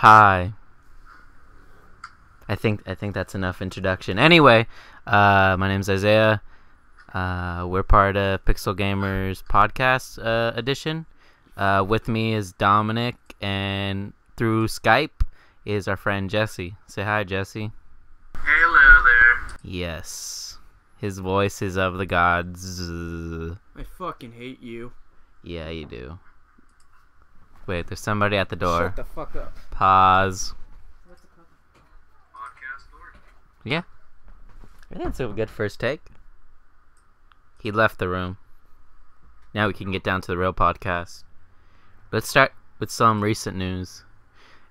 Hi. I think that's enough introduction. Anyway, my name's Isaiah. We're part of Pixel Gamers podcast edition. With me is Dominic, and through Skype is our friend Jesse. Say hi, Jesse. Hello there. Yes. His voice is of the gods. I fucking hate you. Yeah, you do. Wait, there's somebody at the door. Shut the fuck up. Pause. Podcast door. Yeah. I think it's a good first take. He left the room. Now we can get down to the real podcast. Let's start with some recent news.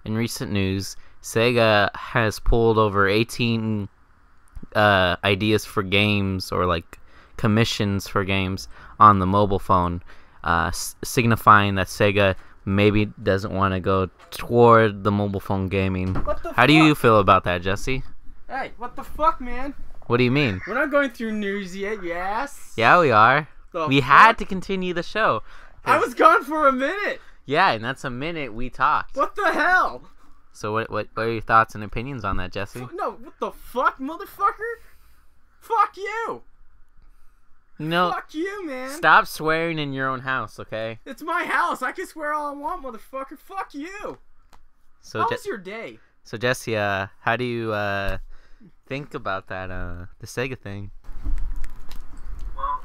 In recent news, Sega has pulled over 18 ideas for games, or like commissions for games on the mobile phone, signifying that Sega maybe doesn't want to go toward the mobile phone gaming. How do you feel about that, Jesse? Hey, what the fuck, man? What do you mean? We're not going through news yet, yes? Yeah, we are. The We fuck? had to continue the show. I was gone for a minute. Yeah, and that's a minute we talked. What the hell? So what are your thoughts and opinions on that, Jesse? No, what the fuck, motherfucker? Fuck you. No, Fuck you, man. stop swearing in your own house, okay? It's my house. I can swear all I want, motherfucker. Fuck you. So How was your day? So Jesse, how do you think about that the Sega thing? Well,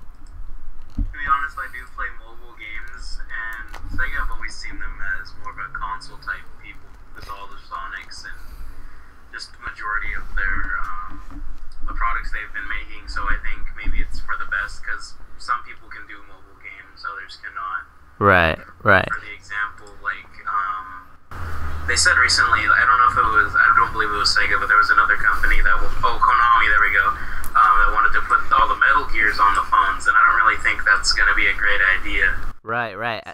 to be honest, I do play mobile games, and Sega have always seen them as more of a console type people, with all the Sonics and just the majority of their the products they've been making. So I think maybe it's for the best, because some people can do mobile games, others cannot. Right. For the example, like, they said recently, I don't know if it was, I don't believe it was Sega, but there was another company that, Konami, there we go, that wanted to put all the Metal Gears on the phones, and I don't really think that's going to be a great idea. Right.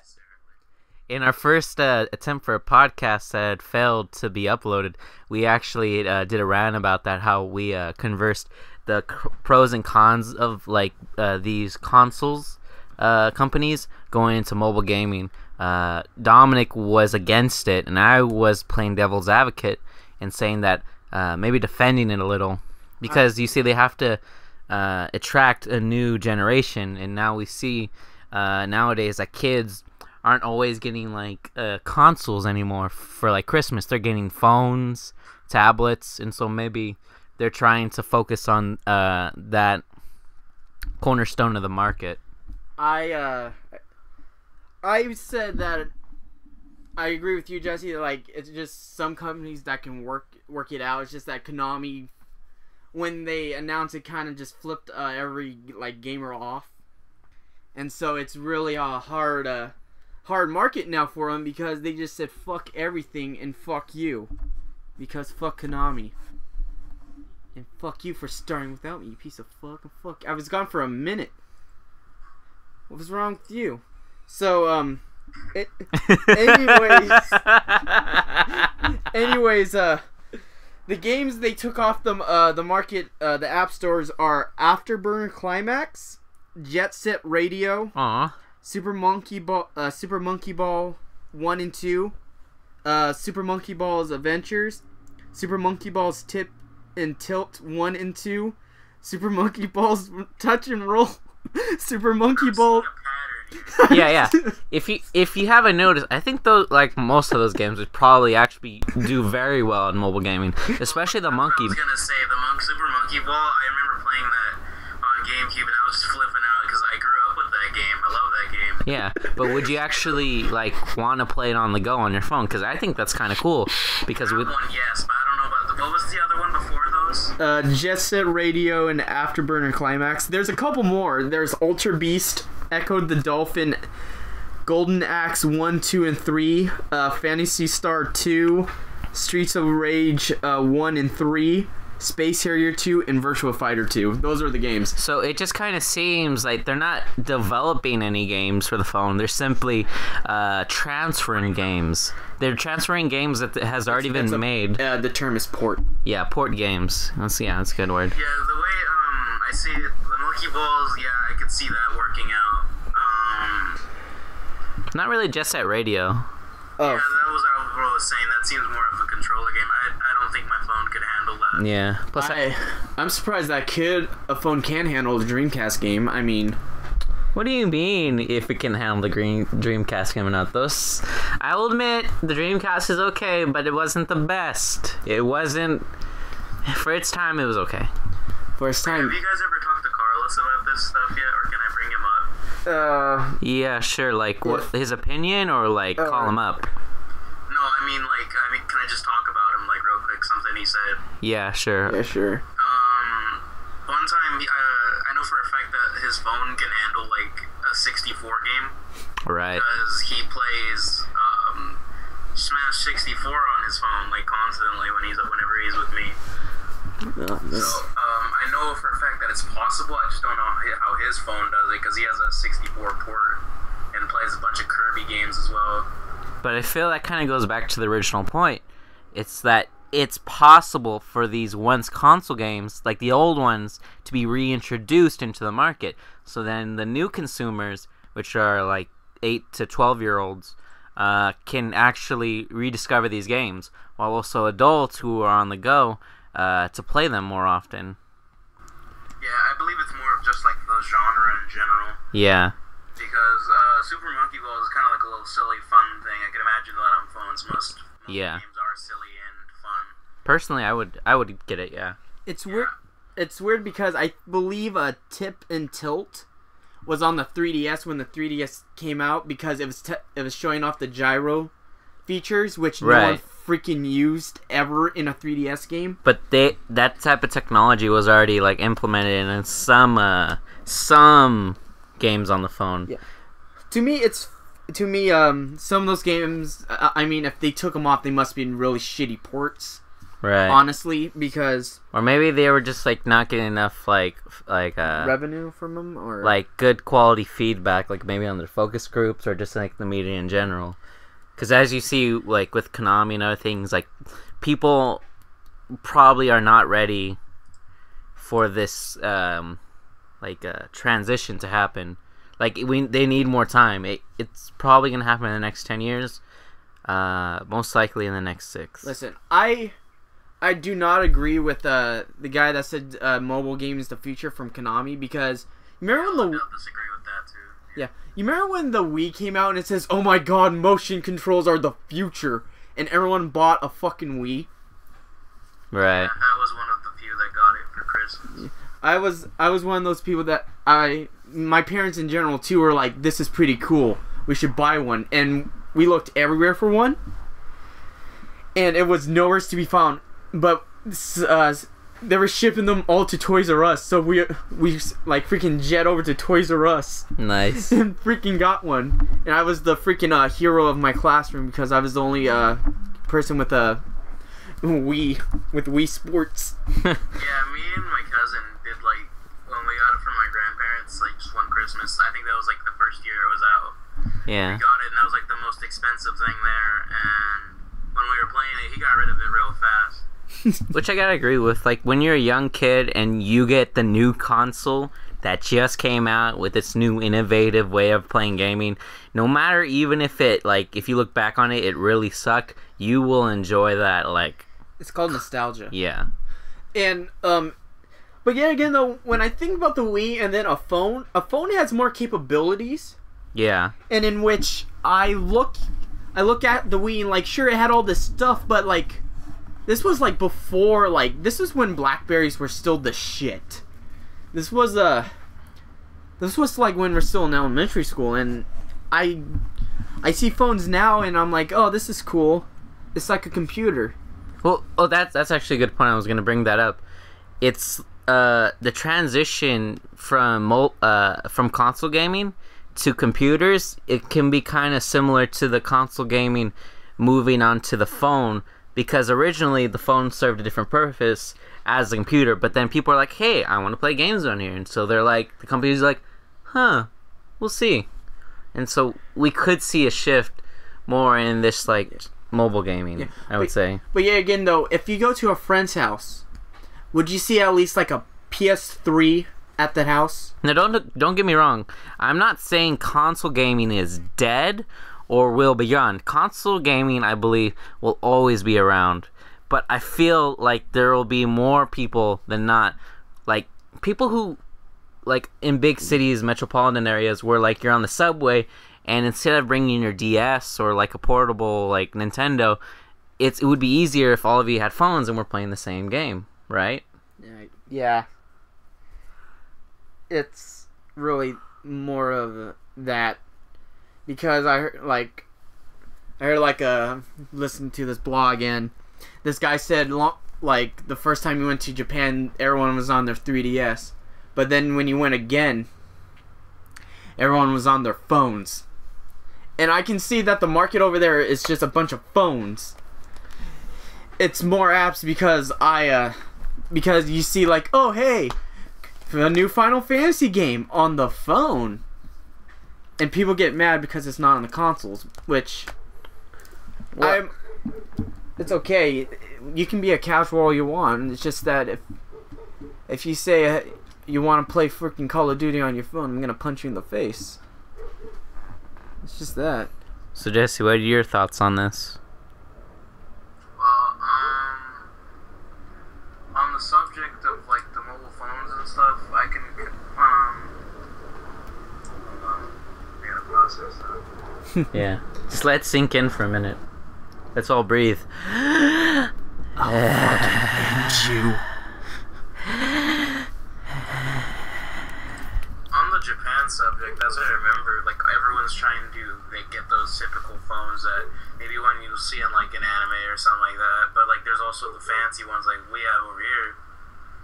In our first attempt for a podcast that had failed to be uploaded, we actually did a rant about that, how we conversed the pros and cons of like these consoles companies going into mobile gaming. Dominic was against it, and I was playing devil's advocate and saying that maybe defending it a little, because you see they have to attract a new generation, and now we see nowadays that kids aren't always getting like consoles anymore for like Christmas. They're getting phones, tablets, and so maybe they're trying to focus on that cornerstone of the market. I said that I agree with you, Jesse. Like, it's just some companies that can work it out. It's just that Konami, when they announced it, kind of just flipped every like gamer off, and so it's really a hard market now for them, because they just said fuck everything and fuck you, because fuck Konami. And fuck you for starting without me, you piece of fuck. I was gone for a minute. What was wrong with you? So, anyways, the games they took off the market, the app stores are Afterburner Climax, Jet Set Radio, Super Monkey Ball 1 and 2, Super Monkey Ball's Adventures, Super Monkey Ball's Tip and Tilt 1 and 2, Super Monkey Ball's Touch and Roll, Super Monkey Ball. yeah. If you haven't noticed, I think those, like most of those games, would probably actually do very well in mobile gaming, especially the Monkey. I was gonna say the Super Monkey Ball. I remember playing that on GameCube, and I was just flipping out because I grew up with that game. I love that game. Yeah, but would you actually like want to play it on the go on your phone? Because I think that's kind of cool. Because That with one, yes, but I don't know about what was the other one before those? Jet Set Radio and Afterburner Climax. There's a couple more. There's Ultra Beast, Echoed the Dolphin, Golden Axe 1, 2, and 3, Fantasy Star 2, Streets of Rage 1 and 3, Space Harrier 2, and Virtua Fighter 2. Those are the games. So it just kind of seems like they're not developing any games for the phone. They're simply transferring games. They're transferring games that has already been made. The term is port. Yeah, port games. That's a good word. Yeah, the way I see it, the Monkey Balls, yeah, I could see that working out. Not really Jet Set Radio. Oh. Yeah, that was what I was saying. That seems more of a handle that. Yeah. Plus, I'm surprised that a phone can handle the Dreamcast game. I mean, what do you mean if it can handle the Dreamcast coming out? I will admit, the Dreamcast is okay, but it wasn't the best. It wasn't... For its time, it was okay. for its time. Have you guys ever talked to Carlos about this stuff yet, or can I bring him up? Yeah, sure. Like, what, his opinion, or, like, call him up? No, I mean, can I just talk about him, like, real quick, something he said? Yeah, sure. Yeah, sure. One time, I know for a fact that his phone can handle, like, a 64 game. Right. Because he plays, Smash 64 on his phone, like, constantly whenever he's with me. So, I know for a fact that it's possible. I just don't know how his phone does it, because he has a 64 port and plays a bunch of Kirby games as well. But I feel that kind of goes back to the original point. It's that it's possible for these once console games, like the old ones, to be reintroduced into the market. So then the new consumers, which are like 8 to 12-year-olds, can actually rediscover these games, while also adults who are on the go to play them more often. Yeah, I believe it's more of just like the genre in general. Yeah. Because Super Monkey Ball is kind of like a little silly, fun thing. I can imagine that on phones. Most Yeah. games are silly and fun. Personally, I would get it. Yeah. It's weird. It's weird because I believe a Tip and Tilt was on the 3DS when the 3DS came out, because it was showing off the gyro features, which no one freaking used ever in a 3DS game. But that type of technology was already like implemented in some games on the phone. Yeah. To me, some of those games, I mean, if they took them off, they must be really shitty ports. Right. Honestly, because or maybe they were just like not getting enough like revenue from them, or like good quality feedback, like maybe on their focus groups or just like the media in general. Because as you see, like with Konami and other things, like people probably are not ready for this transition to happen. Like they need more time. It's probably gonna happen in the next 10 years. Most likely in the next 6. Listen, I do not agree with the guy that said mobile game is the future from Konami, because remember when I'll disagree with that too. Yeah, you remember when the Wii came out and it says, "Oh my God, motion controls are the future," and everyone bought a fucking Wii. Right. I was one of the few that got it for Christmas. I was one of those people that my parents in general too were like, "This is pretty cool. We should buy one," and we looked everywhere for one, and it was nowhere to be found. But they were shipping them all to Toys R Us, so we like freaking jet over to Toys R Us. Nice. And freaking got one, and I was the freaking hero of my classroom, because I was the only person with a Wii Sports. Yeah, me and my cousin did, like, when we got it from my grandparents, like, just one Christmas. I think that was, like, the first year it was out. Yeah. We got it, and that was, like, the most expensive thing there, and when we were playing it, he got rid of it real fast. Which I gotta agree with. Like, when you're a young kid and you get the new console that just came out with its new innovative way of playing gaming, no matter, even if it, like, if you look back on it, it really sucked, you will enjoy that, like... It's called nostalgia. Yeah. And, but yet again, though, when I think about the Wii and then a phone has more capabilities. Yeah. And in which I look at the Wii and, like, sure, it had all this stuff, but, like, this was, like, before, like, this was when Blackberries were still the shit. This was like when we're still in elementary school, and I see phones now, and I'm like, oh, this is cool. It's like a computer. Well, that's actually a good point. I was gonna bring that up. It's the transition from console gaming to computers. It can be kind of similar to the console gaming moving onto the phone, because originally the phone served a different purpose as a computer, but then people are like, hey, I want to play games on here, and so they're like, the company's like, huh, we'll see. And so we could see a shift more in this, like, mobile gaming, I would say. But yeah, again, though, if you go to a friend's house, would you see at least, like, a PS3 at the house? Now, don't get me wrong. I'm not saying console gaming is dead or will be gone. Console gaming, I believe, will always be around. but I feel like there will be more people than not, like people who, like in big cities, metropolitan areas, where like you're on the subway, and instead of bringing your DS or like a portable like Nintendo, it would be easier if all of you had phones and we're playing the same game, right? Yeah. It's really more of that, because I listened to this blog, and this guy said like the first time he went to Japan, everyone was on their 3DS, but then when he went again, everyone was on their phones. And I can see that the market over there is just a bunch of phones. It's more apps because you see like, oh hey, a new Final Fantasy game on the phone, and people get mad because it's not on the consoles, which it's okay. You can be a casual all you want. It's just that if you say you want to play freaking Call of Duty on your phone, I'm gonna punch you in the face. It's just that. So Jesse, what are your thoughts on this? Well, on the subject of like the mobile phones and stuff, I can hold on, I gotta process that. Yeah, just let it sink in for a minute. Let's all breathe. I'll fucking hate you. On the Japan subject, as I remember, like everyone's trying to get those typical phones that maybe when you see in like an anime or something like that, but like there's also the fancy ones like we have over here.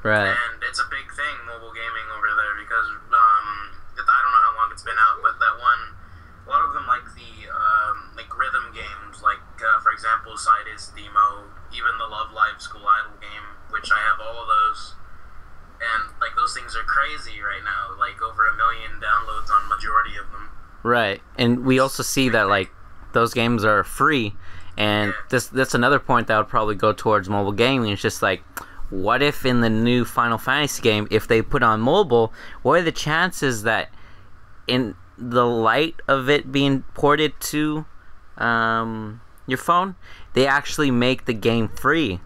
Right. And it's a big thing, mobile gaming over there, because I don't know how long it's been out, but that one, a lot of them like the like rhythm games, like for example, Sidus, Demo, even the Love Live School Idol game, which I have all of those. And like those things are crazy right now, like over 1 million downloads on majority of them. Right, and we also see that like those games are free, and that's another point that would probably go towards mobile gaming. It's just like, what if in the new Final Fantasy game, if they put on mobile, what are the chances that in the light of it being ported to your phone, they actually make the game free?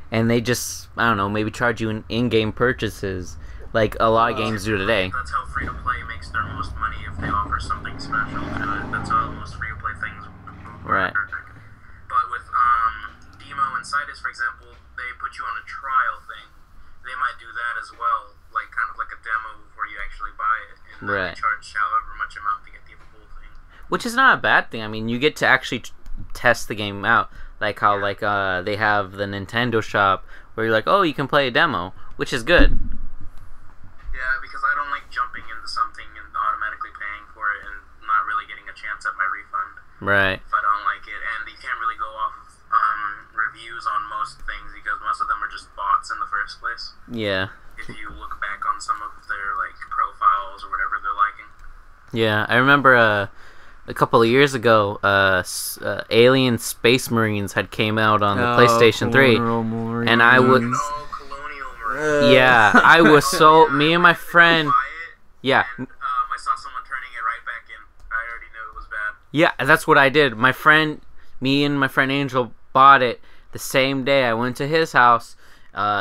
And they just, I don't know, maybe charge you in-game purchases, like a lot of games do today. That's how free-to-play makes their most money, if they offer something special to it. That's how most free-to-play things work. Right. But with Demo and Sidus, for example, they put you on a trial thing. They might do that as well, like kind of like a demo before you actually buy it. And then they charge however much amount to get the full thing. Which is not a bad thing. I mean, you get to actually test the game out. Like how they have the Nintendo shop where you're like, oh, you can play a demo, which is good. Yeah, because I don't like jumping into something and automatically paying for it and not really getting a chance at my refund. Right. If I don't like it. And you can't really go off of reviews on most things because most of them are just bots in the first place. Yeah. If you look back on some of their like profiles or whatever they're liking. Yeah, I remember a couple of years ago, Alien Space Marines had came out on the PlayStation 3, and I would, Colonial Marines. yeah, I was so, me and my friend, yeah, I saw someone turning it right back in. I already knew it was bad. yeah, that's what I did. Me and my friend Angel bought it the same day. I went to his house,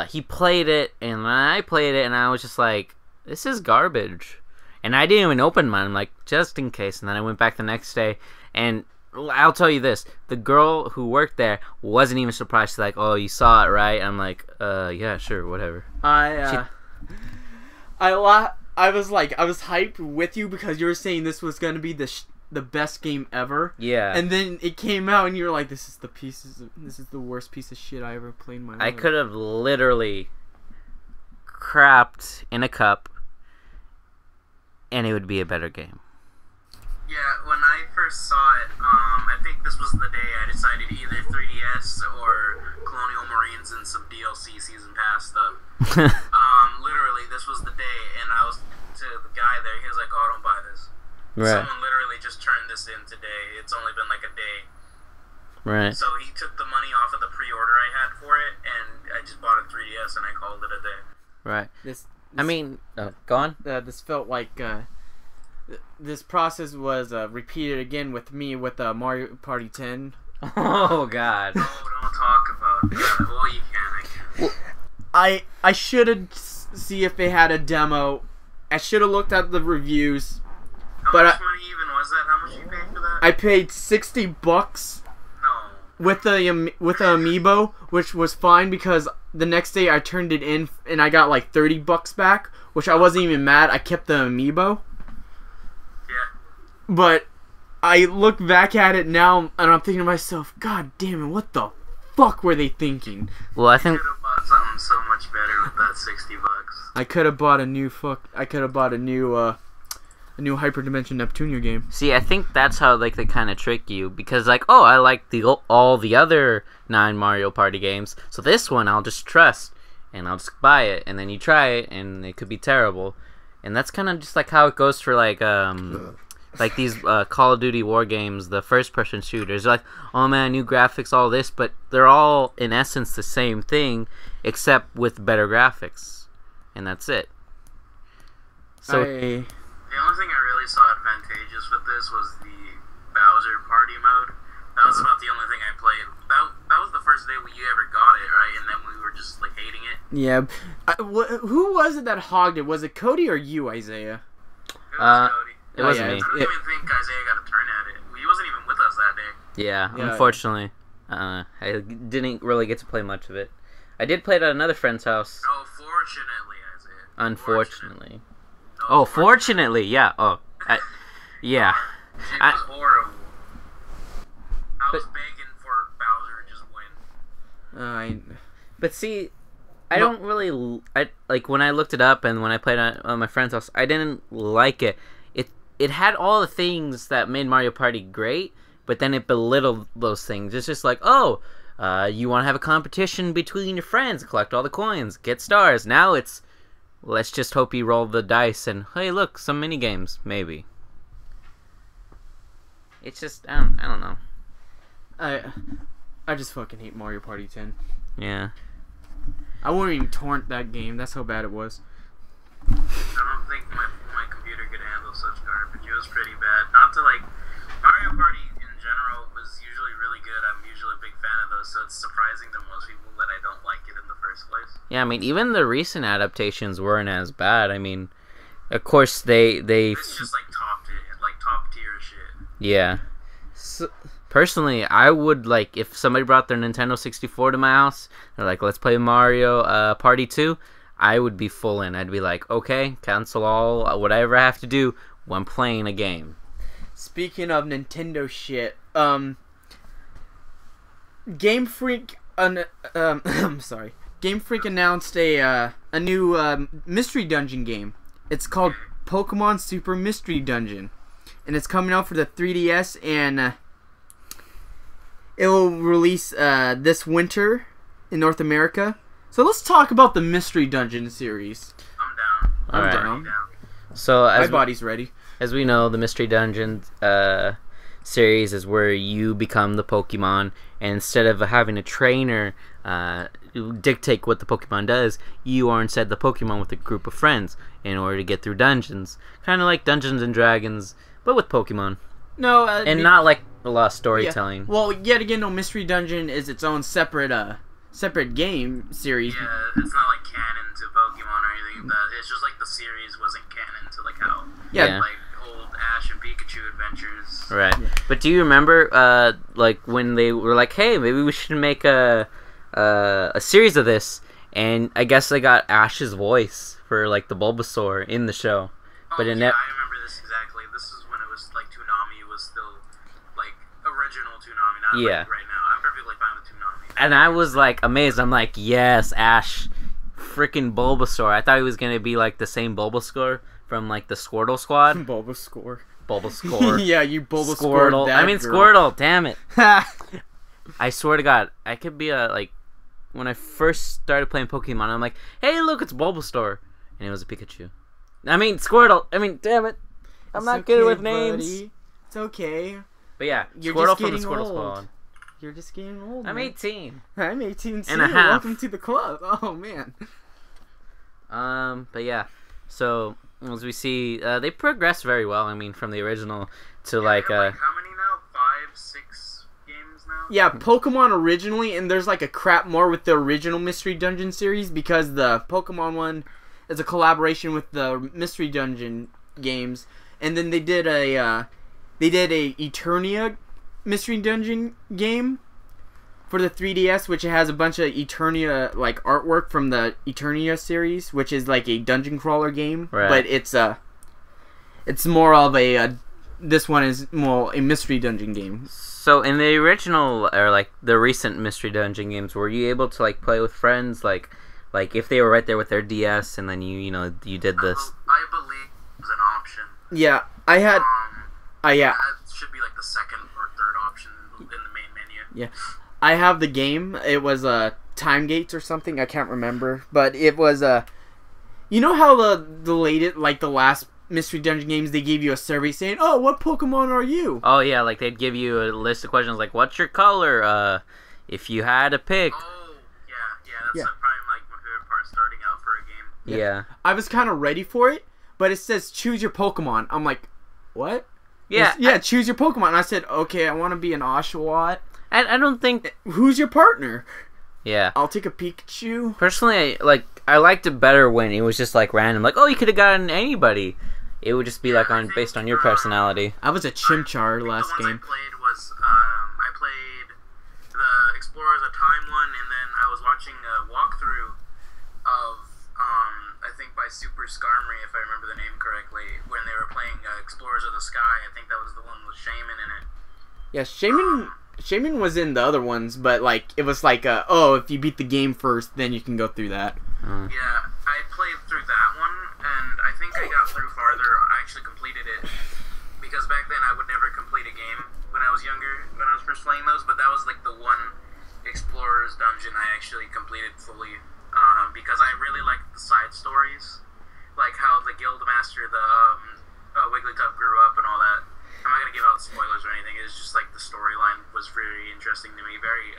he played it, and I played it, and I was just like, this is garbage. And I didn't even open mine, I'm like, just in case. And then I went back the next day, and I'll tell you this, the girl who worked there wasn't even surprised. She's like, oh, you saw it, right? I'm like, yeah, sure, whatever. I was hyped with you because you were saying this was going to be the best game ever. Yeah. And then it came out, and you were like, this is the worst piece of shit I ever played in my life. I could have literally crapped in a cup, and it would be a better game. Yeah, when I first saw it, I think this was the day I decided either 3DS or Colonial Marines and some DLC season pass stuff. Literally, this was the day, and I was to the guy there, he was like, oh, don't buy this. Right. Someone literally just turned this in today. It's only been like a day. Right. So he took the money off of the pre-order I had for it, and I just bought a 3DS, and I called it a day. Right. I mean, go on. This felt like this process was repeated again with me with Mario Party 10. Oh God. Oh, don't talk about about. Well, you can. I can. I should have see if they had a demo. I should have looked at the reviews. How But much money even was that? How much you paid for that? I paid $60 No. with the amiibo, which was fine because the next day I turned it in and I got like $30 back, which I wasn't even mad. I kept the amiibo. Yeah. But I look back at it now and I'm thinking to myself, God damn it, what the fuck were they thinking? Well, I You think could have bought something so much better with that $60. I could have bought a new Hyperdimension Neptunia game. See, I think that's how like they kind of trick you because like, oh, I like all the other 9 Mario Party games, so this one I'll just trust and I'll just buy it, and then you try it and it could be terrible, and that's kind of just like how it goes for like these Call of Duty war games, the first-person shooters. They're like, oh man, new graphics, all this, but they're all in essence the same thing except with better graphics, and that's it. So. The only thing I really saw advantageous with this was the Bowser Party mode. That was about the only thing I played. That was the first day you ever got it, right? And then we were just like hating it. Yeah. Who was it that hogged it? Was it Cody or you, Isaiah? It was Cody. It wasn't yeah, me. I don't even think Isaiah got a turn at it. He wasn't even with us that day. Yeah, Yeah. unfortunately. I didn't really get to play much of it. I did play it at another friend's house. No, fortunately, Isaiah. Unfortunately. No, Oh, fortunately, yeah. Oh, yeah. It I- was horrible. I was But- begging for Bowser to just win. But see, I don't really. Like when I looked it up and when I played at my friend's house, I didn't like it. It had all the things that made Mario Party great, but then it belittled those things. It's just like, oh, you want to have a competition between your friends, collect all the coins, get stars. Now it's, let's just hope you roll the dice and, hey, look, some mini games, maybe. It's just, I don't know. I just fucking hate Mario Party 10. Yeah. I wouldn't even torrent that game. That's how bad it was. I don't think my computer could handle such garbage. It was pretty bad. Not to like Mario Party in general was usually really good. I'm usually a big fan of those, so it's surprising to most people that I don't like it in the first place. Yeah, I mean, even the recent adaptations weren't as bad. I mean, of course they It's just like top tier shit. yeah. So, personally, I would like if somebody brought their Nintendo 64 to my house. They're like, "Let's play Mario Party 2." I would be full in. I'd be like, "Okay, cancel all whatever I have to do when playing a game." Speaking of Nintendo shit, Game Freak I'm sorry. Game Freak announced a new mystery dungeon game. It's called Pokemon Super Mystery Dungeon, and it's coming out for the 3DS, and it will release this winter in North America. So let's talk about the Mystery Dungeon series. I'm down. All right. down. So My as body's ready. we know, the Mystery Dungeon series is where you become the Pokemon, and instead of having a trainer dictate what the Pokemon does, you are instead the Pokemon with a group of friends in order to get through dungeons. Kind of like Dungeons and Dragons, but with Pokemon. No, And not like a lot of storytelling. Yeah. Well, yet again, no, Mystery Dungeon is its own separate game series. Yeah, it's not like canon to Pokemon or anything like that. It's just like the series wasn't canon to like how Yeah. like old Ash and Pikachu adventures. Right. But do you remember, like, when they were like, hey, maybe we should make a series of this? And I guess they got Ash's voice for, like, the Bulbasaur in the show. But Oh, it yeah, I remember this exactly. This is when it was like Toonami was still like original Toonami, not Yeah. like right now. I'm perfectly fine with Toonami. And I was, like, amazed. I'm like, yes, Ash, freaking Bulbasaur. I thought he was going to be, like, the same Bulbasaur from, like, the Squirtle Squad. Bulbasaur. Bulbasaur. Yeah, you Bulbasaur. Squirtle. That I mean, girl. Squirtle. Damn it. I swear to God, I could be like, when I first started playing Pokemon, I'm like, hey, look, it's Bulbasaur. And it was a Pikachu. I mean, Squirtle. I mean, damn it. I'm It's not okay, good with names. buddy. It's okay. But yeah, You're Squirtle just from the getting Squirtle old. Squad. You're just getting old. I'm man. 18. I'm 18 too. And a half. Welcome to the club. Oh man. But yeah. So, as we see, they progress very well. I mean, from the original to like, They're, like how many now? 5, 6 games now? Yeah, Pokemon originally, and there's like a crap more with the original Mystery Dungeon series because the Pokemon one is a collaboration with the Mystery Dungeon games, and then they did a Eternia Mystery Dungeon game for the 3DS, which has a bunch of Eternia like artwork from the Eternia series, which is like a dungeon crawler game, Right. but it's more of a this one is more a Mystery Dungeon game. So in the original or like the recent Mystery Dungeon games, were you able to like play with friends, like if they were right there with their DS, and then you did this? I believe it was an option. Yeah, I had. Yeah, That should be like the second or third option in the main menu. yeah, I have the game. It was Time Gates or something. I can't remember, but it was you know how the latest, like the last Mystery Dungeon games, they gave you a survey saying, "Oh, what Pokemon are you?" Oh yeah, like they'd give you a list of questions like, "What's your color? If you had a pick." Oh, yeah, that's Yeah. probably like my favorite part starting out for a game. Yeah. I was kind of ready for it, but it says choose your Pokemon. I'm like, what? Yeah. Yeah, choose your Pokemon. And I said, okay, I want to be an Oshawott. I don't think. Who's your partner? Yeah. I'll take a Pikachu. Personally, I liked it better when it was just like random, like, oh, you could have gotten anybody. It would just be like based on your personality. I was a Chimchar last the ones game. I played was I played the Explorers of Time one, and then I was watching a walkthrough of I think by Super Skarmory, if I remember the name correctly, when they were playing Explorers of the Sky. I think that was the one with Shaman in it. Yeah, Shaman was in the other ones, but like it was like if you beat the game first, then you can go through that. Yeah, I played through that one, and I think I got through farther. I actually completed it because back then I would never complete a game when I was younger, when I was first playing those. But that was like the one Explorer's Dungeon I actually completed fully because I really liked the side stories, like how the Guildmaster, the Wigglytuff grew up and all that. I'm not gonna give out spoilers or anything. It's just like the storyline was very interesting to me. Very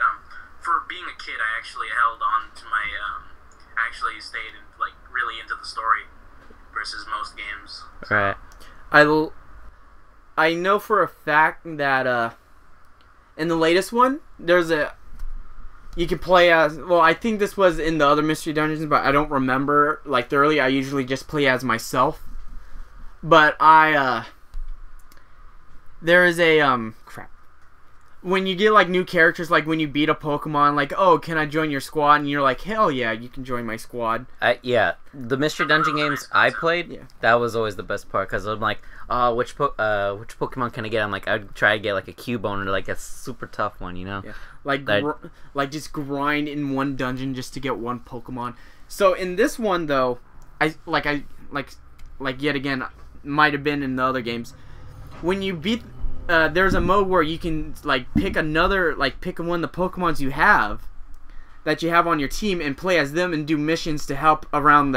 for being a kid, I actually held on to my. Actually stayed like really into the story versus most games. Right. I know for a fact that in the latest one there's you can play as, well, I think this was in the other Mystery Dungeons, but I don't remember like thoroughly. I usually just play as myself, but there is a crap. When you get like new characters, like when you beat a Pokemon, like, oh, can I join your squad? And you're like, hell yeah, you can join my squad. Yeah, the Mystery Dungeon games I played, that was always the best part because I'm like, oh, which Pokemon can I get? I'm like, I'd try to get like a Cubone or like a super tough one, you know? Yeah. Like just grind in one dungeon just to get one Pokemon. So in this one though, I yet again might have been in the other games. When you beat there's a mode where you can like pick one of the Pokemons you have on your team and play as them and do missions to help around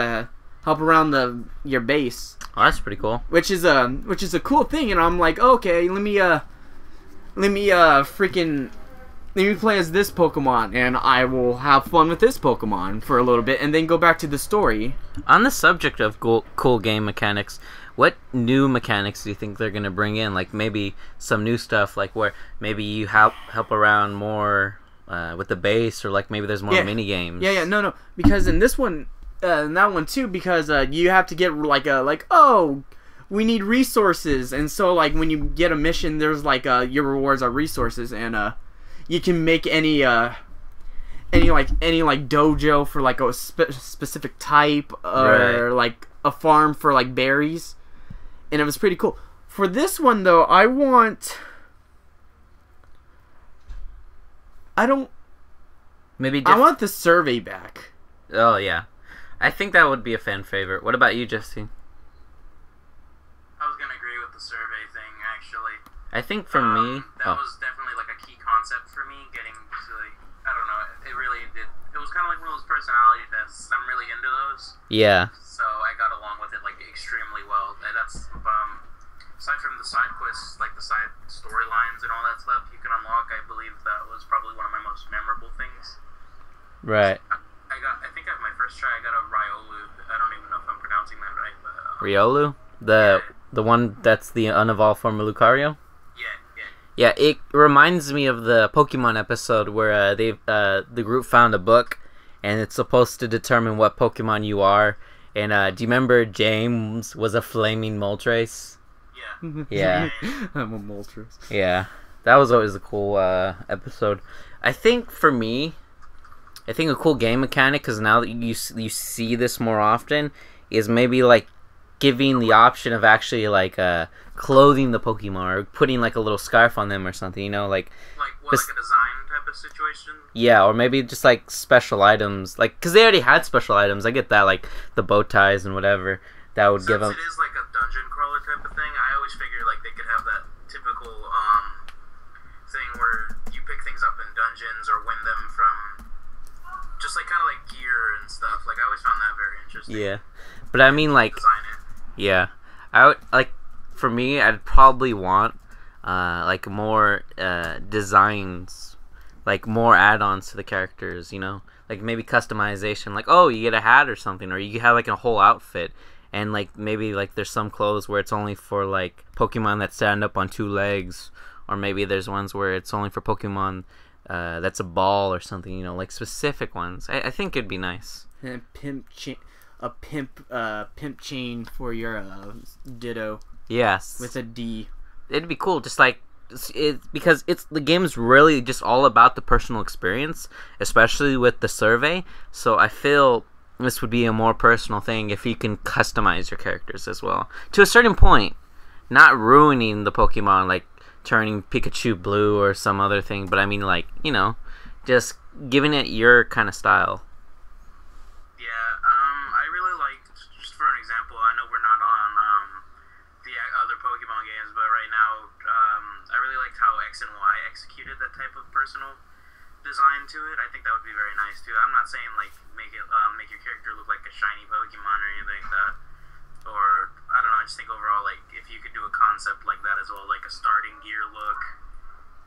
your base. Oh, that's pretty cool. Which is a cool thing, and I'm like, okay, let me play as this Pokemon, and I will have fun with this Pokemon for a little bit, and then go back to the story. On the subject of cool game mechanics, what new mechanics do you think they're gonna bring in? Like maybe some new stuff, like where maybe you help around more with the base, or like maybe there's more mini games. Yeah, no, because in this one, in that one too, because you have to get we need resources, and so like when you get a mission, there's like your rewards are resources, and you can make any dojo for like a specific type, or like a farm for like berries. And it was pretty cool. For this one, though, I want the survey back. Oh, yeah. I think that would be a fan favorite. What about you, Jesse? I was gonna agree with the survey thing, actually. I think for me... That was definitely like a key concept for me, getting to like, I don't know, it really did. It was kind of like one of those personality tests. I'm really into those. Yeah. So I got along with it like extremely well. And that's aside from the side quests, like the side storylines and all that stuff you can unlock. I believe that was probably one of my most memorable things. Right. I think at my first try I got a Riolu. I don't even know if I'm pronouncing that right, but Riolu, the one that's the unevolved form of Lucario. Yeah. Yeah, it reminds me of the Pokemon episode where the group found a book, and it's supposed to determine what Pokemon you are. And do you remember James was a flaming Moltres? Yeah. Yeah. I'm a Moltres. Yeah, that was always a cool episode. I think for me, I think a cool game mechanic, because now that you see this more often, is maybe like giving the option of actually like clothing the Pokemon or putting like a little scarf on them or something. You know, like Like a design type of situation? yeah, or maybe just like special items, like because they already had special items. I get that, like the bow ties and whatever. That would give them. Since it is like a dungeon crawler type of thing, I always figured like they could have that typical thing where you pick things up in dungeons or win them from just like kind of like gear and stuff. Like I always found that very interesting. Yeah, but I mean like Design it. yeah, I would like for me, I'd probably want like more designs, like more add-ons to the characters. You know, like maybe customization. Like oh, you get a hat or something, or you have like a whole outfit. And like maybe like there's some clothes where it's only for like Pokemon that stand up on 2 legs, or maybe there's ones where it's only for Pokemon that's a ball or something. You know, like specific ones. I think it'd be nice. And a pimp chain for your Ditto Yes, with a D. it'd be cool. Just like because the game's really just all about the personal experience, especially with the survey. So I feel this would be a more personal thing if you can customize your characters as well to a certain point, not ruining the Pokemon like turning Pikachu blue or some other thing, but I mean like, you know, just giving it your kind of style. Yeah, I really liked, just for an example, I know we're not on the other Pokemon games, but right now, I really liked how X and Y executed that type of personal design to it. I think that would be very nice too. I'm not saying like make your character look like a shiny Pokemon or anything like that, or I don't know. I just think overall, like if you could do a concept like that as well, like a starting gear look,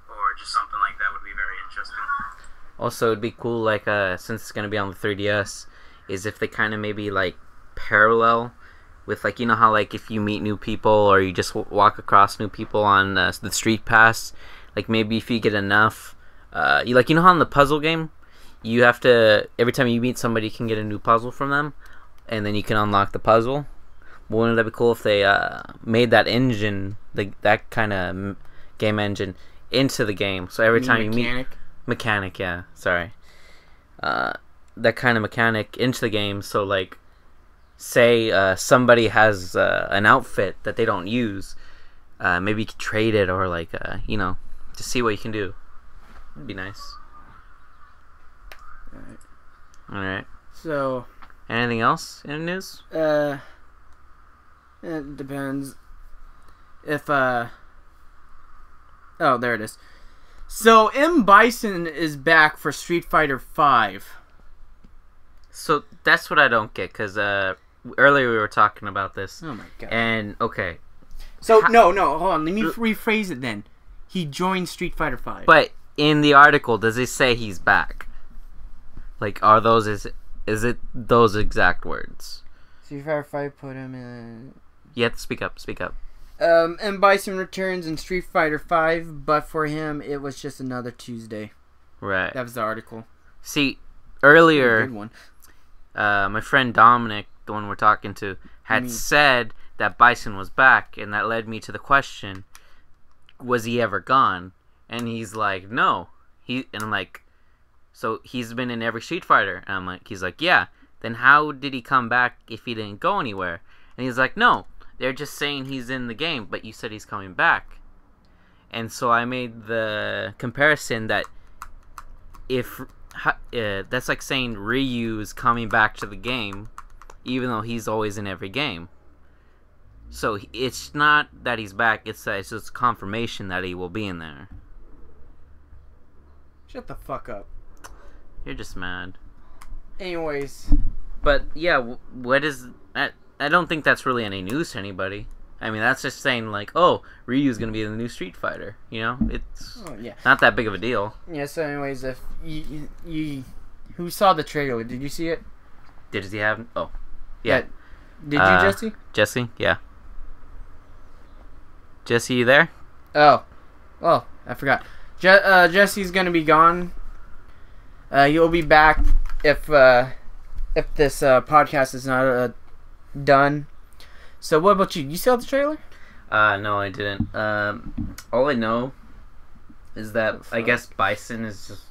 or just something like that, would be very interesting. Also, it'd be cool like since it's gonna be on the 3DS, is if they kind of maybe like parallel with like, you know how like if you meet new people or you just walk across new people on the street pass, like maybe if you get enough. You know how in the puzzle game, you have to every time you meet somebody, you can get a new puzzle from them, and then you can unlock the puzzle. Wouldn't that be cool if they made that engine, that kind of game engine, into the game? So every time you meet mechanic, yeah, sorry, that kind of mechanic into the game. So like, say somebody has an outfit that they don't use, maybe you could trade it or like you know, to see what you can do. It'd be nice. Alright. So Anything else in the news? it depends. If oh, there it is. So M. Bison is back for Street Fighter V. So that's what I don't get, because earlier we were talking about this. Oh my god. And okay, So no, hold on. Let me rephrase it then. He joined Street Fighter V. but in the article, does it say he's back? Like, are those is it those exact words? Street Fighter V put him in. You have to speak up. Speak up. M. Bison returns in Street Fighter V, but for him it was just another Tuesday. Right. That was the article. See, earlier, Good one. my friend Dominic, the one we're talking to, had said that Bison was back, and that led me to the question: was he ever gone? And he's like, no. And I'm like, so he's been in every Street Fighter? And I'm like, he's like, yeah. Then how did he come back if he didn't go anywhere? And he's like, no. They're just saying he's in the game, but you said he's coming back. And so I made the comparison that if that's like saying Ryu's coming back to the game, even though he's always in every game. So it's not that he's back; it's just confirmation that he will be in there. Shut the fuck up. You're just mad. Anyways. But yeah, what is that? I don't think that's really any news to anybody. I mean, that's just saying like, oh, Ryu's gonna be in the new Street Fighter. You know, it's not that big of a deal. Yeah. So, anyways, if you who saw the trailer? Did you see it? Did he have? Oh, yeah. Did you, Jesse? Jesse, yeah. Jesse, you there? Oh. Oh, I forgot. Jesse's gonna be gone. He'll be back if this podcast is not done. So what about you? You saw the trailer? No, I didn't. All I know is that I guess Bison is just.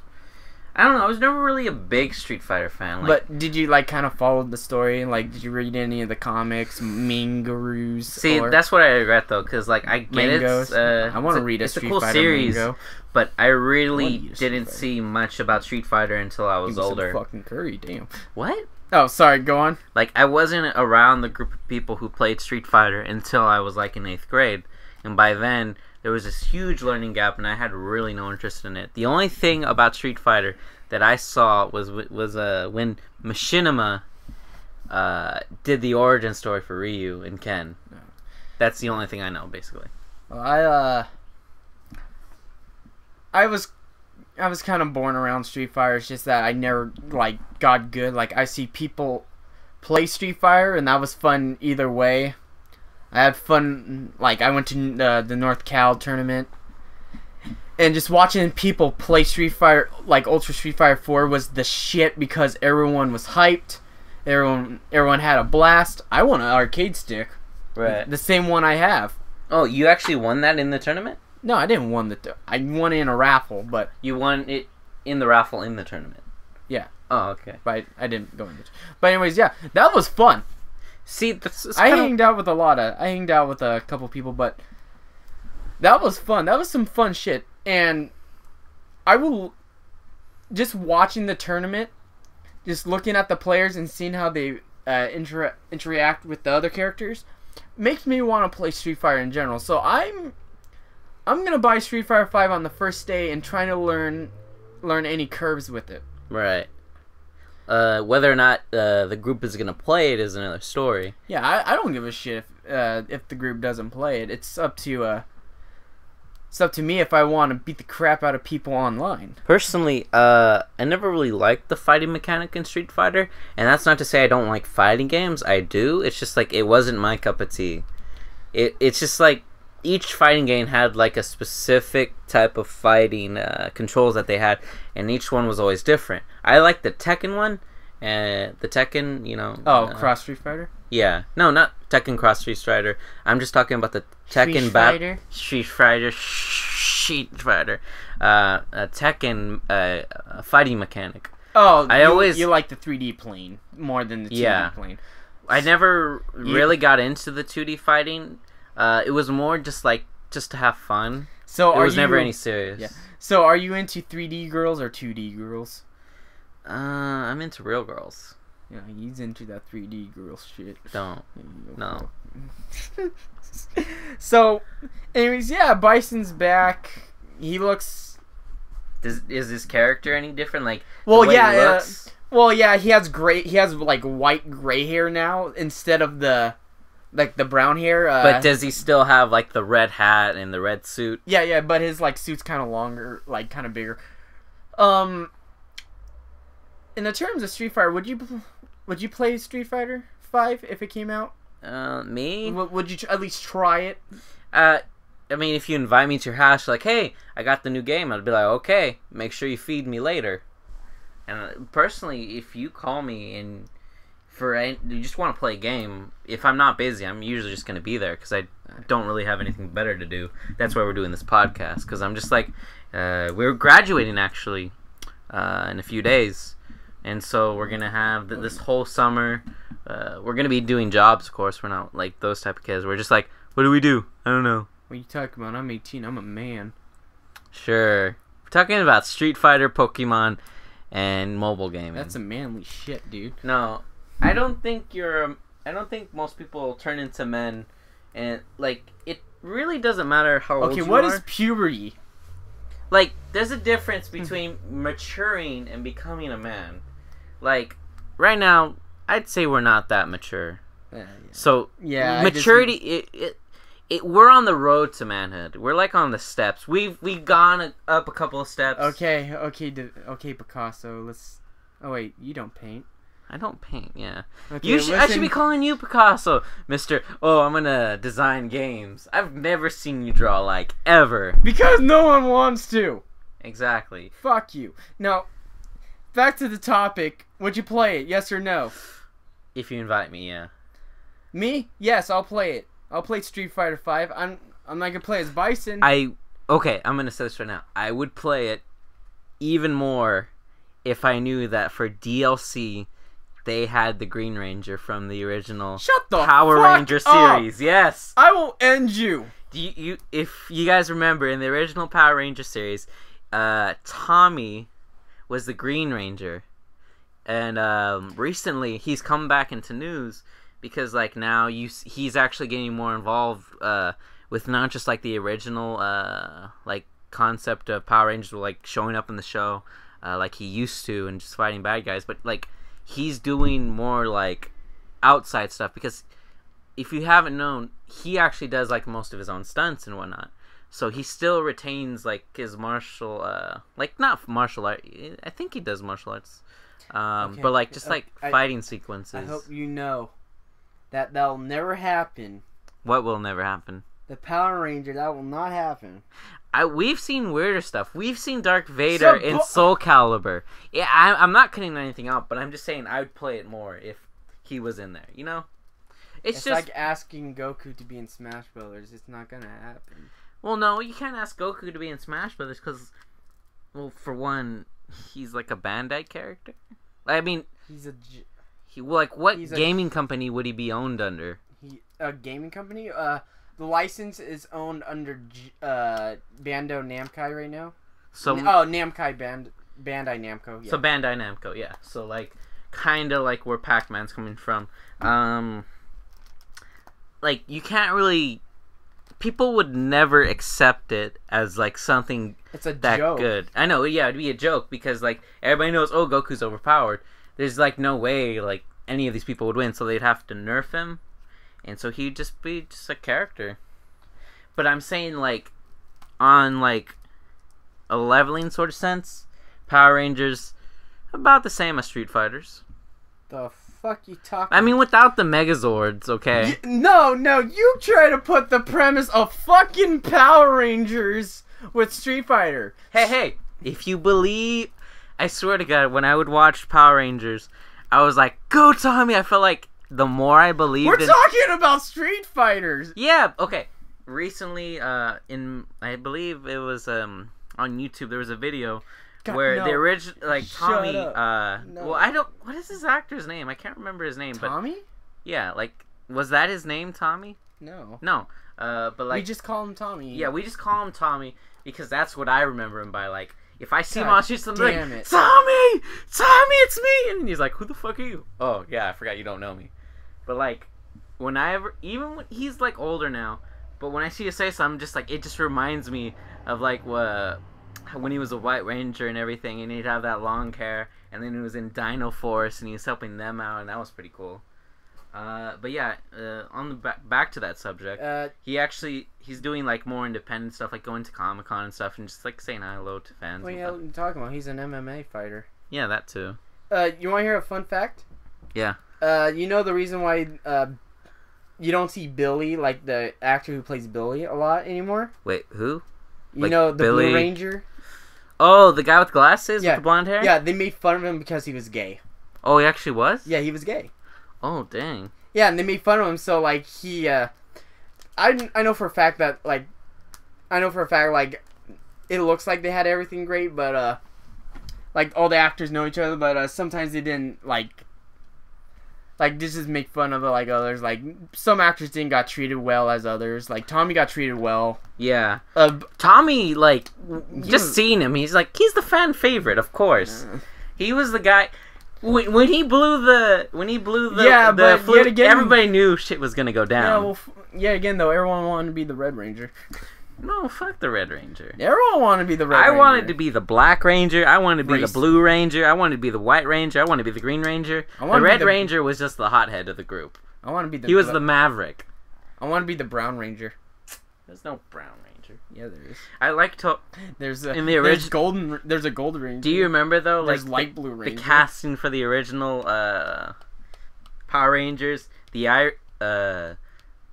I don't know. I was never really a big Street Fighter fan. Like, But did you like kind of follow the story? Like, did you read any of the comics, Mangaroos? see, or that's what I regret though, because like I get Mangoes? it. I want to it's read a It's a Street cool Fighter series, mango. but I really eat a Street didn't Fighter. see much about Street Fighter until I was Give me some older. fucking curry, damn. What? Oh, sorry. Go on. Like, I wasn't around the group of people who played Street Fighter until I was like in 8th grade, and by then there was this huge learning gap, and I had really no interest in it. The only thing about Street Fighter that I saw was when Machinima did the origin story for Ryu and Ken. That's the only thing I know, basically. Well, I was kind of born around Street Fighter. It's just that I never like got good. Like, I see people play Street Fighter, and that was fun either way. I had fun. Like, I went to the North Cal tournament, and just watching people play Street Fighter, like Ultra Street Fighter 4, was the shit because everyone was hyped. Everyone had a blast. I won an arcade stick, Right. the same one I have. Oh, you actually won that in the tournament? No, I didn't win I won it in a raffle, but You won it in the raffle in the tournament? Yeah. Oh, okay. I didn't go into it. But anyways, yeah, that was fun. See, that's I hanged out with a couple people, but that was fun. That was some fun shit. And I will just watching the tournament, just looking at the players and seeing how they interact with the other characters, makes me want to play Street Fighter in general. So I'm gonna buy Street Fighter 5 on the first day and trying to learn any curves with it. Right. Whether or not the group is gonna play it is another story. Yeah, I don't give a shit if the group doesn't play it. It's up to me if I want to beat the crap out of people online. Personally, I never really liked the fighting mechanic in Street Fighter, and that's not to say I don't like fighting games. I do. It's just like it wasn't my cup of tea. It's just like each fighting game had like a specific type of fighting controls that they had, and each one was always different. I like the Tekken one, and the Tekken, Cross Street Fighter? Yeah, no, not Tekken Cross Street Fighter. I'm just talking about the Tekken Street Fighter, Tekken fighting mechanic. Oh, I you like the 3D plane more than the 2D plane. I never really got into the 2D fighting. It was more just to have fun. So it was never any serious. Yeah. So are you into 3D girls or 2D girls? I'm into real girls. Yeah, he's into that 3D girl shit. Don't. No. So, anyways, yeah, Bison's back. He looks. Is his character any different? Like, well, the way yeah, he looks? he has He has like white gray hair now instead of the brown hair. But does he still have like the red hat and the red suit? Yeah, but his like suit's kind of longer, like kind of bigger. In the terms of Street Fighter, would you play Street Fighter 5 if it came out? Me? Would you at least try it? I mean, if you invite me to your house, like, hey, I got the new game, I'd be like, okay, make sure you feed me later. And personally, if you call me and you just want to play a game, if I'm not busy, I'm usually just going to be there because I don't really have anything better to do. That's why we're doing this podcast, because I'm just like, we're graduating actually in a few days. And so we're going to have this whole summer, we're going to be doing jobs, of course. We're not like those type of kids. We're just like, what do we do? I don't know. What are you talking about? I'm 18. I'm a man. Sure. We're talking about Street Fighter, Pokemon, and mobile gaming. That's some manly shit, dude. No, I don't think most people turn into men, and like it really doesn't matter how old you are. Okay, what is puberty? Like, there's a difference between maturing and becoming a man. Like, right now, I'd say we're not that mature. Yeah. So, yeah, maturity, we're on the road to manhood. We're like on the steps. We've gone up a couple of steps. Okay, Picasso. Oh wait, you don't paint. I don't paint. Yeah. Okay, I should listen. be calling you Picasso, Mister. Oh, I'm gonna design games. I've never seen you draw like ever. Because no one wants to. Exactly. Fuck you. Now, back to the topic. Would you play it? Yes or no? If you invite me, yeah. Me? Yes, I'll play it. I'll play Street Fighter 5. I'm not gonna play as Bison. Okay, I'm gonna say this right now. I would play it even more if I knew that for DLC they had the Green Ranger from the original Shut the Power fuck Ranger up. series. Yes. I will end you. If you guys remember in the original Power Ranger series, Tommy was the Green Ranger, and recently he's come back into news because like now he's actually getting more involved with not just like the original like concept of Power Rangers like showing up in the show like he used to and just fighting bad guys, but like he's doing more like outside stuff because if you haven't known, he actually does like most of his own stunts and whatnot. So he still retains like his martial, like not martial art. I think he does martial arts, Okay, but like just like I fighting sequences. I hope you know that'll never happen. What will never happen? The Power Ranger, that will not happen. We've seen weirder stuff. We've seen Dark Vader in Soul Calibur. Yeah, I'm not cutting anything out, but I'm just saying I would play it more if he was in there. You know, It's just like asking Goku to be in Smash Brothers. It's not gonna happen. well, no, you can't ask Goku to be in Smash Brothers because, well, for one, he's like a Bandai character. I mean, He's a what he's a- gaming company would he be owned under? a gaming company. The license is owned under Bandai Namco right now. So Namco Bandai Namco. Yeah. So Bandai Namco, yeah. So like, kind of like where Pac-Man's coming from. Like you can't really. People would never accept it as like something it's a that joke. good. I know, yeah, it'd be a joke because like everybody knows, oh, Goku's overpowered. There's like no way like any of these people would win, so they'd have to nerf him, and so he'd just be just a character. But I'm saying like, on like a leveling sort of sense, Power Rangers about the same as Street Fighters. The fuck you talking? I mean, without the Megazords, okay. No, you try to put the premise of fucking Power Rangers with Street Fighter. Hey, if you believe, I swear to God, when I would watch Power Rangers, I was like, go Tommy! I felt like the more I believed We're talking about Street Fighters. Yeah, okay. Recently, I believe it was on YouTube, there was a video God, where no. the original, like, Shut Tommy, up. No. well, what is this actor's name? I can't remember his name, Tommy? but, yeah, like, was that his name, Tommy? No. No, but, like, We just call him Tommy. yeah, we just call him Tommy, because that's what I remember him by, like, if I see him God on street, I'm like, damn it. Tommy, it's me, and he's like, who the fuck are you? Oh, yeah, I forgot you don't know me. But, like, even when he's, like, older now, but when I see his face, I'm just, like, it just reminds me of, like, when he was a White Ranger and everything, and he'd have that long hair, and then he was in Dino Force, and he was helping them out, and that was pretty cool. But yeah, on the back to that subject, he's doing like more independent stuff, like going to Comic-Con and stuff, and just like saying hello to fans. What and are stuff. you talking about? He's an MMA fighter. Yeah, that too. You want to hear a fun fact? Yeah. You know the reason why you don't see Billy, like the actor who plays Billy, a lot anymore? Wait, who? You Like know the Billy- Blue Ranger? Oh, the guy with glasses Yeah. with the blonde hair? Yeah, they made fun of him because he was gay. Oh, he actually was? Yeah, he was gay. Oh, dang. Yeah, and they made fun of him, so like he I know for a fact that like it looks like they had everything great, but like all the actors know each other, but sometimes they didn't like this is make fun of like others. Like some actors didn't got treated well as others. Like Tommy got treated well. Yeah. Tommy, like, just seeing him, he's the fan favorite, of course. He was the guy. When he blew the Yeah, but flute, yet again- everybody knew shit was gonna go Yeah, down. well, again though, everyone wanted to be the Red Ranger. No, fuck the Red Ranger. Everyone wanted to be the Red Ranger. I wanted to be the Black Ranger. I wanted to be Race. the Blue Ranger. I wanted to be the White Ranger. I wanted to be the Green Ranger. I The wanted to be Red the- Ranger was just the hothead of the group. I want to be the. He was the Maverick. I want to be the Brown Ranger. There's no Brown Ranger. Ranger. Yeah, there is. I like to. There's a In the there's origi- golden. There's a gold Ranger. Do you remember though, There's like light blue the Ranger. casting for the original Power Rangers? The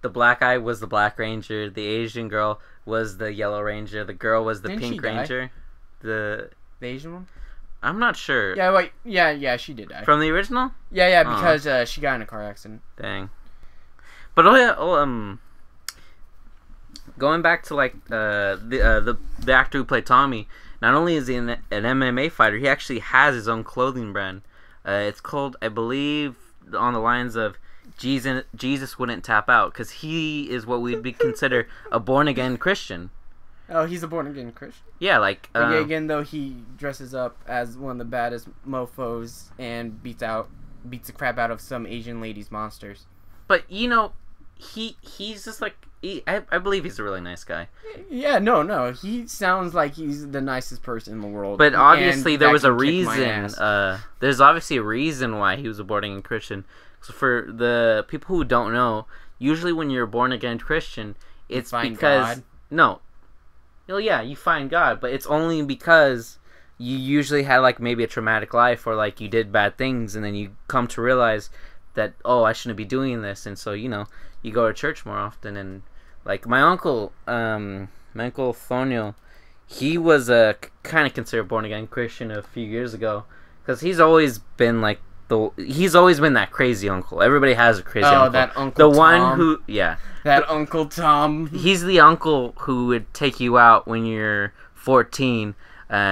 black guy was the Black Ranger. The Asian girl was the Yellow Ranger. The girl was the Didn't she Pink die? Ranger. The Asian one. I'm not sure. Yeah, wait. Yeah, she did die. From the original? Yeah, because she got in a car accident. Dang. But going back to like the actor who played Tommy, not only is he an MMA fighter, he actually has his own clothing brand. It's called, I believe, on the lines of Jesus wouldn't tap out, because he is what we'd be consider a born again Christian. Oh, he's a born again Christian. Yeah, like again, though, he dresses up as one of the baddest mofo's and beats the crap out of some Asian ladies' monsters. But you know, he's just like I believe he's a really nice guy. Yeah, no, he sounds like he's the nicest person in the world. But obviously, there was a reason. reason. There's obviously a reason why he was a born again Christian. So for the people who don't know, usually when you're a born again Christian, it's because God. No. Well, yeah, you find God, but it's only because you usually had like maybe a traumatic life, or like you did bad things, and then you come to realize that, oh, I shouldn't be doing this, and so you go to church more often. And like my uncle Thonio, he was a kind of considered born again Christian a few years ago, because he's always been like that crazy uncle. Everybody has a crazy uncle. Oh, that Uncle The Tom. one who, yeah. That Uncle Tom. He's the uncle who would take you out when you're 14.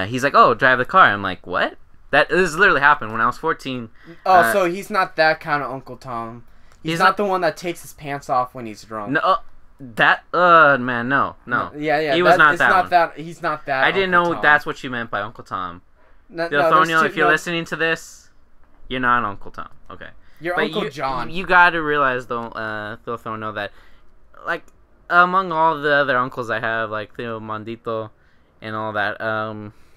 He's like, oh, drive the car. I'm like, what? This literally happened when I was 14. Oh, so he's not that kind of Uncle Tom. He's not the one that takes his pants off when he's drunk. No, man, no. Yeah. He was not that one. He's not that. I didn't Uncle know Tom. that's what you meant by Uncle Tom. No, Thonio, if you're listening to this, you're not Uncle Tom. Okay. You're But Uncle John. You got to realize, though, Thonio, that like among all the other uncles I have, like Theo Mondito and all that,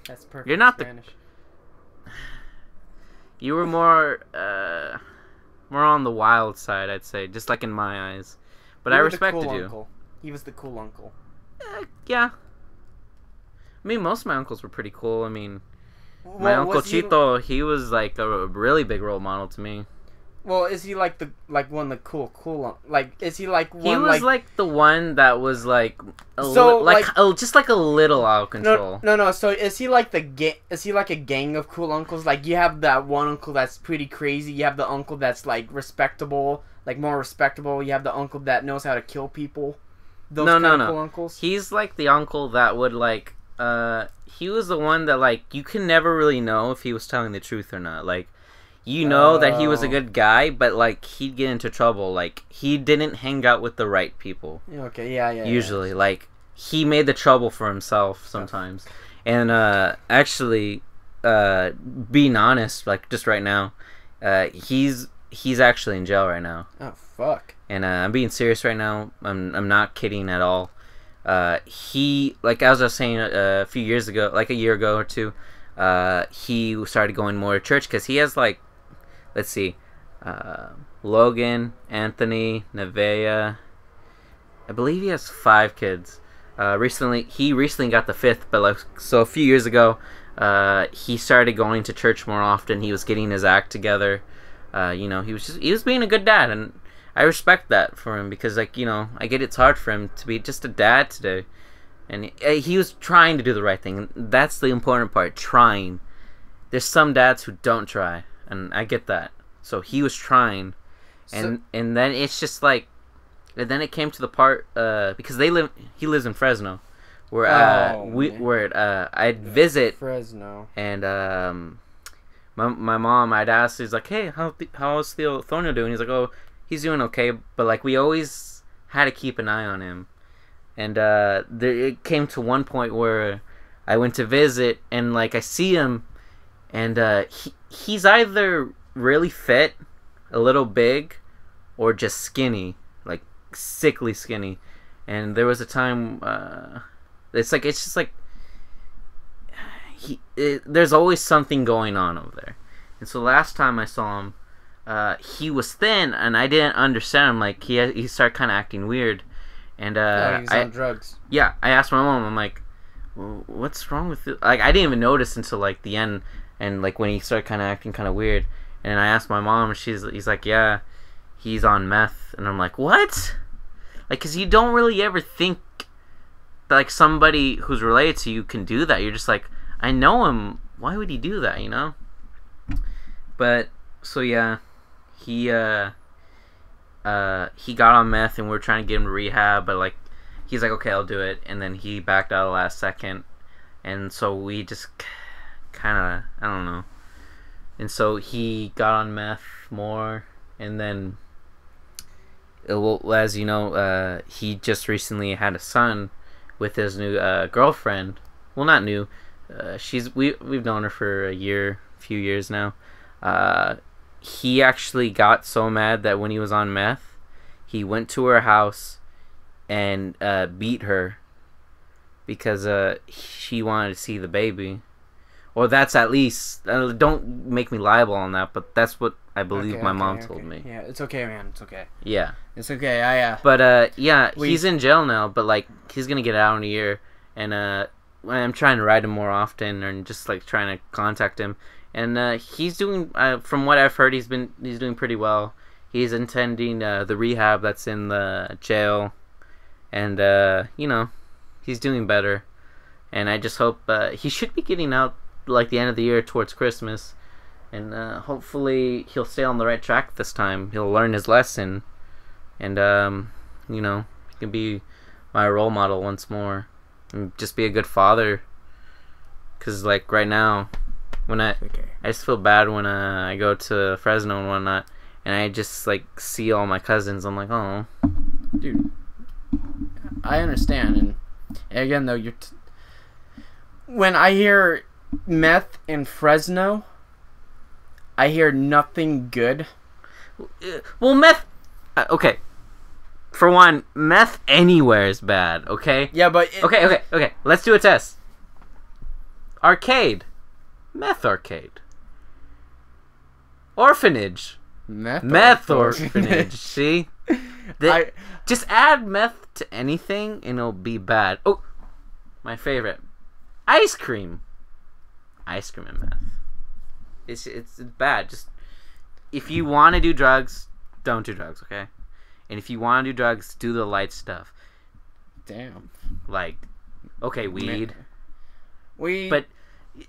That's perfect. you're not Spanish. you were more on the wild side, I'd say, just like in my eyes. But I respected you. Uncle. He was the cool uncle. Yeah. I mean, most of my uncles were pretty cool. I mean, my uncle Chito, he was like a really big role model to me. Well, is he like one of the cool? Like, is he like one? He was like the one that was like, just like a little out of control. No. So is he like Is he like a gang of cool uncles? Like you have that one uncle that's pretty crazy. You have the uncle that's like respectable, like more respectable. You have the uncle that knows how to kill people. Those kind of cool uncles. He's like the uncle that would like. He was the one that like you can never really know if he was telling the truth or not. Like. You know that he was a good guy, but like he'd get into trouble. Like he didn't hang out with the right people. Okay, yeah. Usually, like he made the trouble for himself sometimes. And actually, being honest, like just right now, he's actually in jail right now. Oh fuck. And I'm being serious right now. I'm not kidding at all. He, like as I was saying a few years ago, like a year ago or two, he started going more to church because he has like. Let's see, Logan, Anthony, Nevaeh. I believe he has 5 kids. He recently got the 5th, but like so a few years ago, he started going to church more often. He was getting his act together. He was being a good dad, and I respect that for him because like I get it's hard for him to be just a dad today, and he was trying to do the right thing. And that's the important part, trying. There's some dads who don't try. And I get that. So he was trying. And then it's just like... And then it came to the part... because he lives in Fresno. Where I'd visit... Fresno. And my mom, I'd ask, he's like, hey, how's Theo Thonio doing? He's like, oh, he's doing okay. But like we always had to keep an eye on him. And it came to one point where I went to visit. And like I see him... And he's either really fit, a little big, or just skinny, like sickly skinny. And there was a time, it's just like there's always something going on over there. And so last time I saw him, he was thin, and I didn't understand him. Like he started kind of acting weird, And Oh, he's on drugs. yeah, I asked my mom. I'm like, well, what's wrong with it? Like, I didn't even notice until like the end, and like when he started kind of acting kind of weird. And I asked my mom, and he's like, yeah, he's on meth. And I'm like, what? Like, cause you don't really ever think that, like, somebody who's related to you can do that. You're just like, I know him. Why would he do that? You know? But so yeah, he got on meth, and we were trying to get him to rehab, but like, he's like, okay, I'll do it, and then he backed out the last second, and so we just kind of, I don't know, and so he got on meth more, and then, as you know, he just recently had a son with his new girlfriend. Well, not new. We've known her for a few years now. He actually got so mad that when he was on meth, he went to her house and beat her because she wanted to see the baby. Or that's at least, don't make me liable on that, but that's what I believe my mom told me. Yeah, it's okay, man. It's okay. Yeah. It's okay. But yeah, he's in jail now, but like, he's gonna get out in a year, and I'm trying to write him more often, and just like trying to contact him, and he's doing, from what I've heard, he's doing pretty well. He's attending the rehab that's in the jail, and you know, he's doing better, and I just hope he should be getting out like the end of the year towards Christmas, and hopefully he'll stay on the right track this time. He'll learn his lesson, and you know, he can be my role model once more, and just be a good father. Cause like right now, when I just feel bad when I go to Fresno and whatnot, and I just like see all my cousins. I'm like, oh, dude, I understand, and again though, when I hear meth in Fresno, I hear nothing good. Well, meth. Okay. For one, meth anywhere is bad. Okay. Yeah, but okay. Let's do a test. Arcade, meth arcade. Orphanage, meth orphanage. See, just add meth to anything and it'll be bad. Oh, my favorite, ice cream and meth. It's bad. Just, if you want to do drugs, don't do drugs, okay? And if you want to do drugs, do the light stuff. Damn. Like, okay, weed. But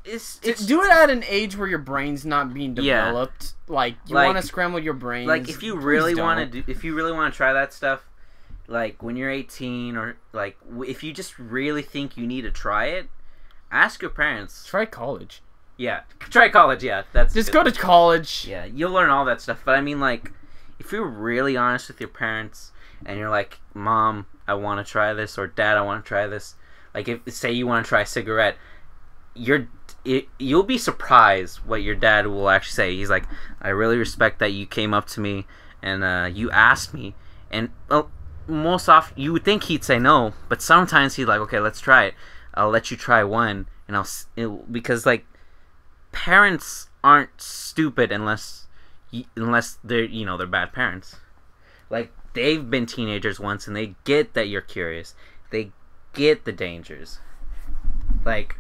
it's do it at an age where your brain's not being developed. Yeah. Like, you want to scramble your brains. Like, if you really want to try that stuff, like when you're 18, or like if you just really think you need to try it, ask your parents. Try college. Yeah, try college. Yeah, that's just go to college. Yeah, you'll learn all that stuff. But I mean, like, if you're really honest with your parents and you're like, Mom, I want to try this, or Dad, I want to try this. Like, if say you want to try a cigarette, you'll be surprised what your dad will actually say. He's like, I really respect that you came up to me and you asked me, and most often you would think he'd say no, but sometimes he's like, okay, let's try it. I'll let you try one, and because like, parents aren't stupid unless they're, you know, they're bad parents. Like, they've been teenagers once and they get that you're curious. They get the dangers. Like,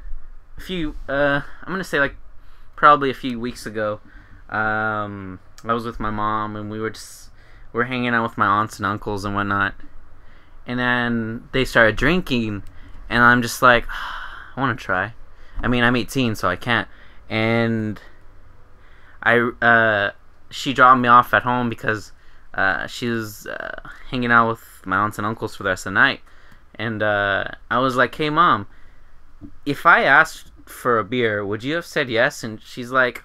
I'm gonna say like probably a few weeks ago, I was with my mom and we're hanging out with my aunts and uncles and whatnot, and then they started drinking, and I'm just like, I want to try. I mean, I'm 18, so I can't. And she dropped me off at home because she was hanging out with my aunts and uncles for the rest of the night, and I was like, hey Mom, if I asked for a beer, would you have said yes? And she's like,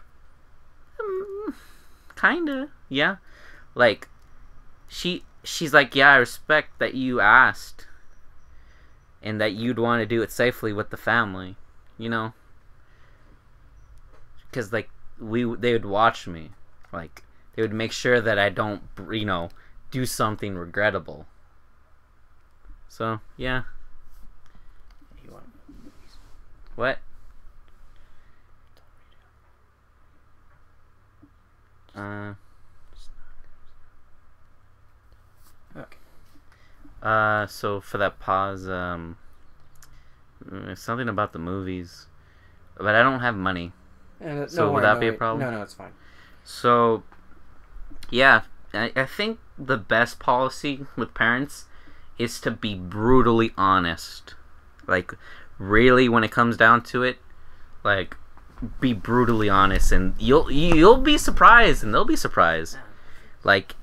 kinda, yeah. Like, she's like, yeah, I respect that you asked and that you'd want to do it safely with the family, you know, because like they would watch me, like they would make sure that I don't, you know, do something regrettable. So yeah. What? Okay. So for that pause, something about the movies, but I don't have money. So would that be a problem? No, it's fine. So, yeah, I think the best policy with parents is to be brutally honest. Like, really, when it comes down to it, like, be brutally honest, and you'll be surprised, and they'll be surprised. Like,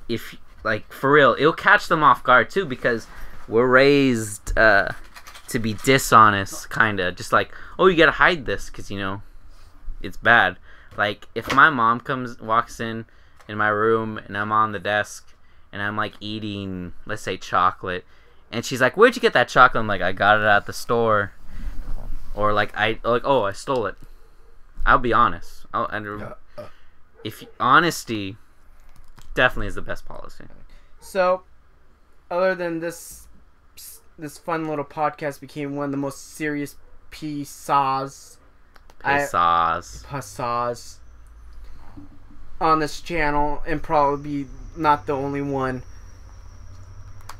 for real, it'll catch them off guard too, because we're raised to be dishonest, kinda. Just like, oh, you gotta hide this, because it's bad. Like, if my mom walks in my room, and I'm on the desk, and I'm like eating, let's say, chocolate, and she's like, "Where'd you get that chocolate?" I'm like, "I got it at the store," or "Oh, I stole it." I'll be honest. Honesty definitely is the best policy. So, other than this fun little podcast became one of the most serious pisas on this channel, and probably not the only one,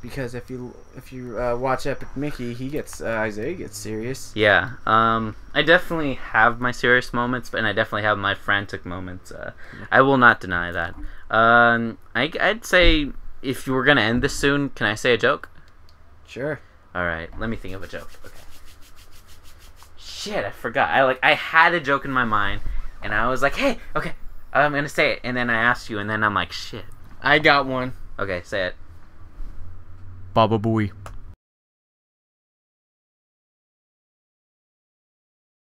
because if you watch Epic Mickey, Isaiah gets serious. Yeah, I definitely have my serious moments, and I definitely have my frantic moments. I will not deny that. I'd say, if you were gonna end this soon, can I say a joke? Sure. All right, let me think of a joke. Okay. Shit, I forgot. I had a joke in my mind, and I was like, "Hey, okay, I'm gonna say it," and then I asked you, and then I'm like, "Shit." I got one. Okay, say it. Baba Booey.